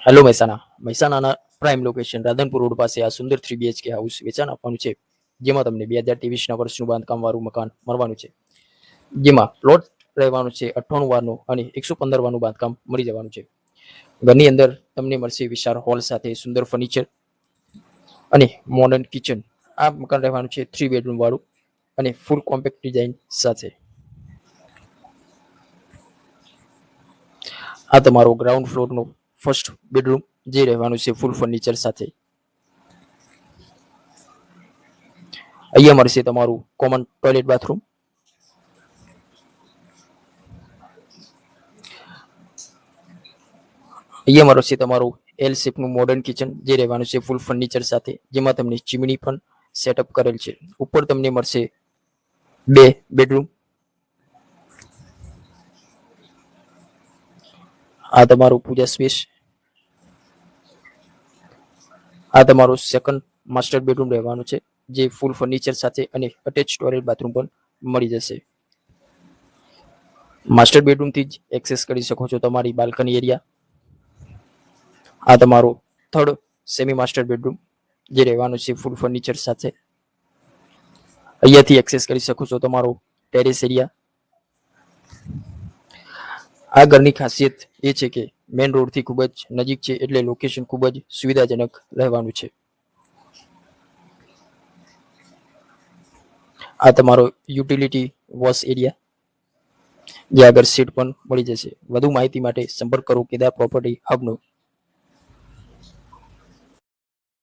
Hello મહેસાણાના prime location Radhanpur road પાસે આ સુંદર 3 BHK હાઉસ વેચાણ આપવાનું છે, જેમાં તમને 2023ના વર્ષનું બાંધકામ વાળું મકાન મળવાનું છે, જેમાં પ્લોટ રહેવાનું છે 98 વારનો અને 115 વારનું બાંધકામ મળી જવાનું છે. ઘરની અંદર તમને મળશે વિશાળ હોલ સાથે સુંદર ફર્નિચર અને મોડર્ન કિચન. આ મકાન રહેવાનું છે 3 બેડરૂમ વાળું અને ફૂલ કોમ્પેક્ટ ડિઝાઇન સાથે. આ તમારો ગ્રાઉન્ડ ફ્લોરનો ફર્સ્ટ બેડરૂમ, જે રહેવાનું છે ફૂલ ફર્નિચર સાથે. અહીંયા મળશે તમારું કોમન ટોયલેટ બાથરૂમ. અહીંયા મળશે તમારું એલ શેપનું મોડર્ન કિચન, જે રહેવાનું છે ફૂલ ફર્નિચર સાથે, જેમાં તમને ચીમની પણ સેટઅપ કરેલ છે. ઉપર તમને મળશે 2 બેડરૂમ. આ તમારું પૂજા સ્પેસ. આ તમારું સેકન્ડ માસ્ટર બેડરૂમ રહેવાનું છે, જે ફૂલ ફર્નિચર સાથે અને અટેચ ટોયલેટ બાથરૂમ પણ મળી જશે. માસ્ટર બેડરૂમથી જ એક્સેસ કરી શકો છો તમારી બાલ્કની એરિયા. આ તમારો થર્ડ સેમી માસ્ટર બેડરૂમ, જે રહેવાનું છે ફૂલ ફર્નિચર સાથે. અહીંયાથી એક્સેસ કરી શકો છો તમારો ટેરેસ એરિયા. આ ઘરની ખાસિયત એ છે કે મેઇન રોડથી ખૂબ જ નજીક છે, એટલે લોકેશન ખૂબ જ સુવિધાજનક રહેવાનું છે. આ તમારો યુટિલિટી વોશ એરિયા, જે આગળ સીટ પણ મળી જશે. વધુ માહિતી માટે સંપર્ક કરો કેદાર પ્રોપર્ટી હબનો.